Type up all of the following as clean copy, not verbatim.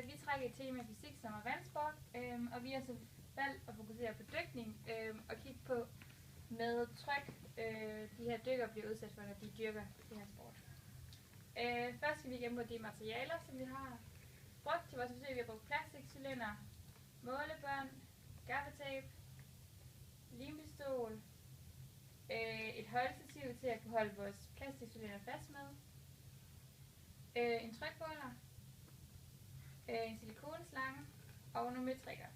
Vi trækker et tema fysik, som er vandsport, og vi har så valgt at fokusere på dykning og kigge på med tryk, de her dykkere bliver udsat for, når de dyrker det her sport. Først skal vi gennemgå de materialer, som vi har brugt til vores forsøg. Vi har brugt plastikcylinder, målebånd, gaffatape, limpistol, et holdstativ til at kunne holde vores plastikcylinder fast med, en trykmåler, en silikoneslange og nogle møtrikker.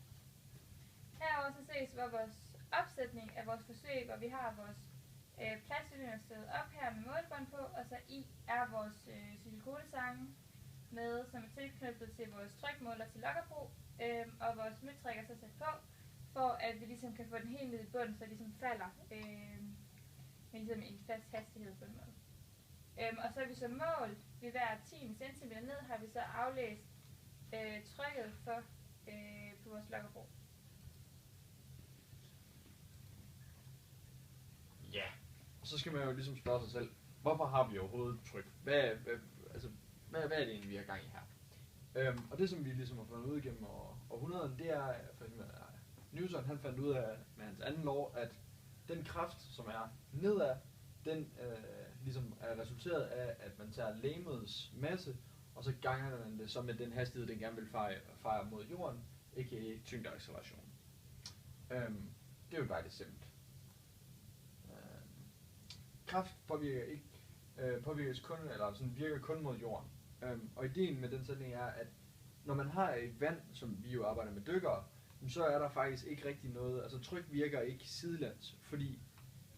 Herover så ses hvor vores opsætning af vores forsøg, hvor vi har vores plastcylinder stået op her med målebånd på, og så i er vores silikoneslange med, som er tilknyttet til vores trykmåler til lokkerbrug, og vores møtrikker så sat på, for at vi ligesom kan få den helt ned i bunden, så det ligesom falder med ligesom en fast hastighed på en måde. Og så er vi så målt ved hver 10 cm ned, har vi så aflæst trykket for på vores lokkerbrug. Ja, og så skal man jo ligesom spørge sig selv, hvorfor har vi overhovedet tryk? Hvad er det egentlig, vi har gang i her? Og det, som vi ligesom har fundet ud gennem århundrederne, det er for eksempel, Newton han fandt ud af med hans anden lov, at den kraft, som er nedad, den ligesom er resulteret af, at man tager legemets masse, og så ganger man det så med den hastighed, den gerne vil fejre mod jorden, a.k.a. tyngdeacceleration. Det er jo bare det simpelt. Kraft påvirkes kun, eller sådan virker kun mod jorden. Og ideen med den sætning er, at når man har et vand, som vi jo arbejder med dykkere, så er der faktisk ikke rigtig noget, altså tryk virker ikke sidelands, fordi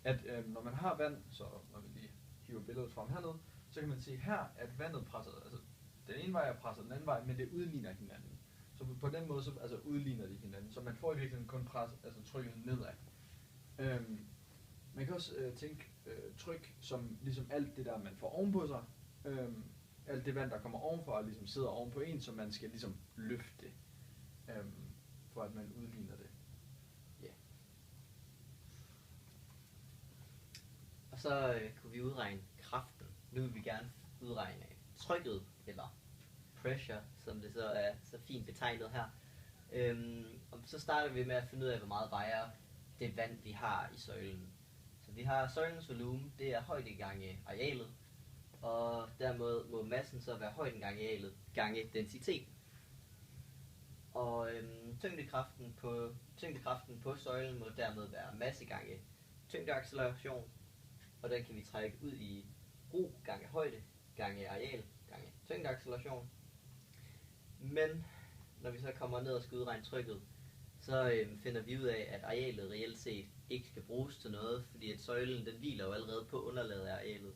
at når man har vand, så når vi lige hiver billedet frem hernede, så kan man se her, at vandet presser, altså den ene vej er presset den anden vej, men det udligner hinanden. Så på den måde så altså udligner de hinanden, så man får i virkeligheden kun pres, altså trykket nedad. Man kan også tænke tryk som ligesom alt det der, man får ovenpå sig. Alt det vand, der kommer ovenfor og ligesom sidder ovenpå en, så man skal ligesom løfte for at man udligner det. Yeah. Og så kunne vi udregne kraften. Nu vil vi gerne udregne trykket, eller pressure, som det så er så fint betegnet her. Og så starter vi med at finde ud af, hvor meget vejer det vand, vi har i søjlen. Så vi har søjlens volumen, det er højde gange arealet, og dermed må massen så være højden gange arealet gange densiteten. Og tyngdekraften på søjlen må dermed være masse gange tyngdeacceleration, og den kan vi trække ud i ro gange højde gange areal gange tyngdeacceleration. Men når vi så kommer ned og skal udregne trykket, så finder vi ud af, at arealet reelt set ikke skal bruges til noget, fordi at søjlen den hviler jo allerede på underlaget af arealet.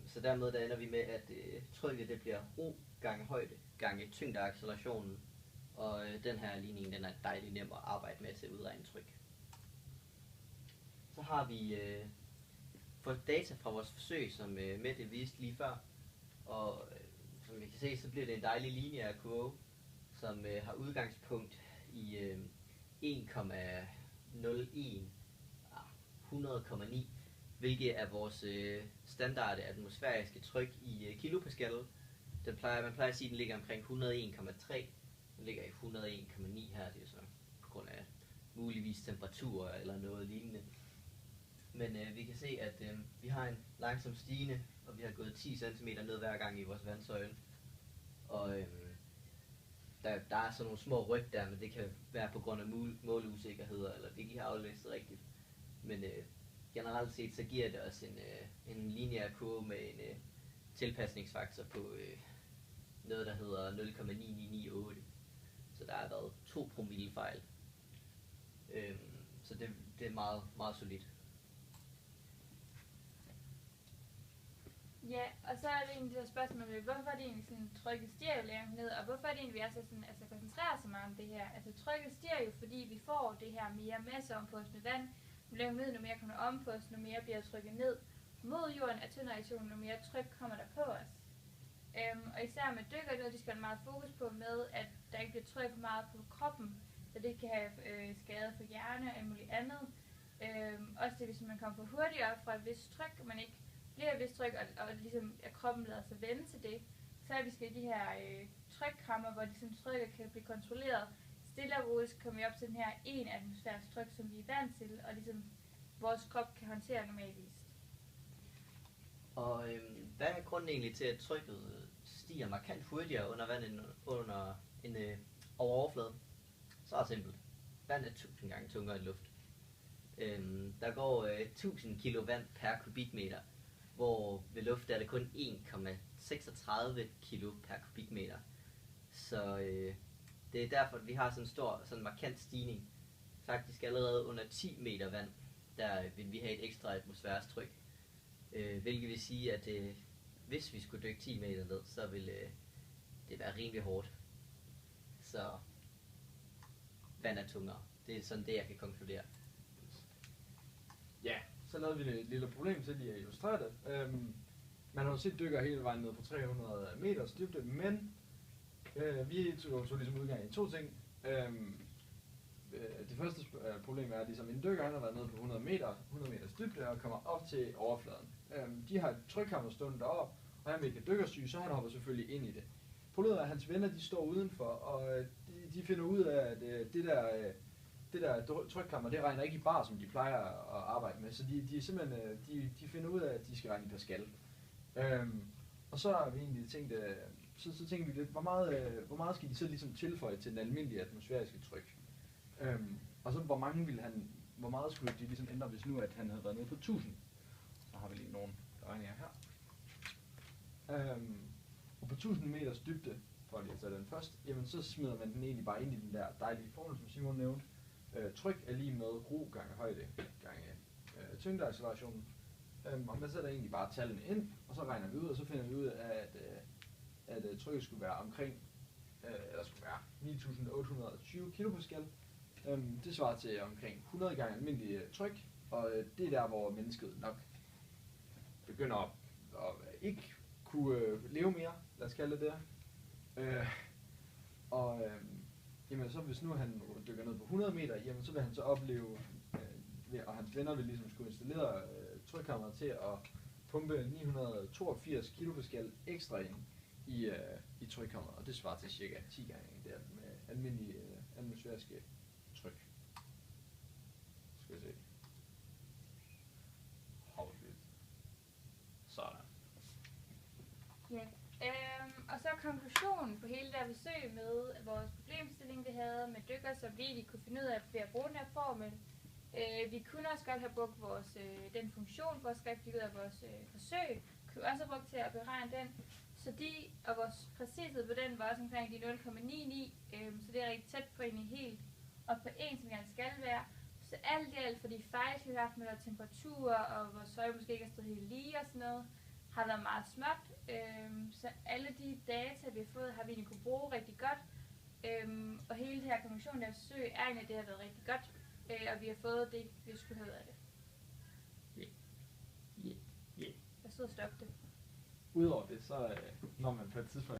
Så dermed der ender vi med, at trykket det bliver ro gange højde gange tyngdeaccelerationen, og den her ligning den er dejlig nem at arbejde med til at udregne tryk. Så har vi fået data fra vores forsøg, som Mette viste lige før, og som vi kan se, så bliver det en dejlig lineær kurve, som har udgangspunkt i 1,01 100,9, hvilket er vores standarde atmosfæriske tryk i kilopascal. Man plejer at sige, at den ligger omkring 101,3. Den ligger i 101,9 her, det er så på grund af muligvis temperaturer eller noget lignende. Men vi kan se, at vi har en langsom stigende, og vi har gået 10 cm ned hver gang i vores vandsøjle. Og der er sådan nogle små ryg der, men det kan være på grund af måleusikkerheder, eller det ikke lige har aflæst rigtigt. Men generelt set, så giver det os en lineær kurve med en tilpasningsfaktor på noget, der hedder 0,9998. Så der har været 2 promille fejl. Så det er meget, meget solidt. Ja, og så er det egentlig det spørgsmål, hvorfor er det egentlig sådan, trykket stiger jo længere ned, og hvorfor er det egentlig, vi er så sådan, altså koncentrerer så meget om det her? Altså trykket stiger jo, fordi vi får det her mere masse om på os med vand, nu længere ned, nu mere kommer om på os, nu mere bliver trykket ned mod jorden af tyngdereaktionen, nu mere tryk kommer der på os. Og især med dykker, noget de skal have meget fokus på med, at der ikke bliver trykket for meget på kroppen, så det kan have skade for hjerne og alt muligt andet. Også det, hvis man kommer for hurtigt op fra et vist tryk, og man ikke bliver et vist tryk, og ligesom at kroppen lader sig vende til det, så er at vi skal i de her trykrammer, hvor ligesom trykket kan blive kontrolleret. Stille og roligt kommer vi op til den her 1 atmosfæres tryk, som vi er vant til, og ligesom vores krop kan håndtere normalvis. Og hvad er grunden egentlig til, at trykket stiger markant hurtigere under vand end under over overfladen? Så simpelt. Vand er 1000 gange tungere end luft. Der går 1000 kilo vand per kubikmeter, hvor ved luft er det kun 1,36 kilo per kubikmeter. Så det er derfor, at vi har sådan en stor, sådan markant stigning. Faktisk allerede under 10 meter vand, der vil vi have et ekstra atmosfærisk tryk. Hvilket vil sige, at hvis vi skulle dykke 10 meter ned, så ville det være rimelig hårdt. Så vand er tungere. Det er sådan det, jeg kan konkludere. Ja, så lavede vi et lille problem til lige at illustrere det. Man har jo set dykker hele vejen ned på 300 meters dybde, men vi tog ligesom udgang i 2 ting. Det første problem er, at ligesom en dykker han har været nede på 100 meters dybde og kommer op til overfladen. De har et trykhammer stående deroppe, og han vil ikke dykkersyg, så han hopper selvfølgelig ind i det. Problemet er, at hans venner de står udenfor, og de finder ud af, at det der trykkammer, det regner ikke i bar, som de plejer at arbejde med, så de simpelthen de finder ud af, at de skal regne i Pascal. Og så har vi egentlig tænkt, så tænkte vi lidt, hvor meget skal de så ligesom tilføje til den almindelige atmosfæriske tryk? Og så hvor meget skulle de ligesom ændre, hvis nu at han havde været nede på 1000? Så har vi lige nogle beregninger her. Og på 1000 meters dybde, for lige at tage den først, jamen så smider man den egentlig bare ind i den der dejlige formel, som Simon nævnte. Tryk er lige med ro gange højde gange tyngdeaccelerationen. Og man sætter egentlig bare tallene ind, og så regner vi ud, og så finder vi ud af, at trykket skulle være omkring, eller skulle være 9820 kPa. Det svarer til omkring 100 gange almindelig tryk, og det er der, hvor mennesket nok begynder at ikke kunne leve mere, lad os kalde det der. Jamen så hvis nu han dykker ned på 100 meter, jamen så vil han så opleve, og hans venner vil ligesom skulle installere trykkammeret til at pumpe 982 kPa ekstra ind i trykkammeret, og det svarer til cirka 10 gange der med almindelige atmosfæriske tryk. Skal vi se. Sådan. Ja. Og så konklusionen på hele det her forsøg med vores problemstilling, vi havde med dykker, som vi egentlig kunne finde ud af ved at bruge den her formel. Vi kunne også godt have brugt den funktion, vores skrift ud af vores forsøg, kunne også have brugt til at beregne den. Så vores præcished på den var også omkring de 0,99, så det er rigtig tæt på egentlig helt op på 1, som gerne skal være. Så alt i alt for de fejl, vi har haft med temperaturer, og vores søje måske ikke har stået helt lige og sådan noget, har været meget småt. Så alle de data, vi har fået, har vi egentlig kunne bruge rigtig godt. Og hele det her konklusion, der forsøg, er egentlig, det har været rigtig godt. Og vi har fået det, vi skulle have ud af det. Yeah. Jeg stod og stoppede det. Udover det, så når man på et tidspunkt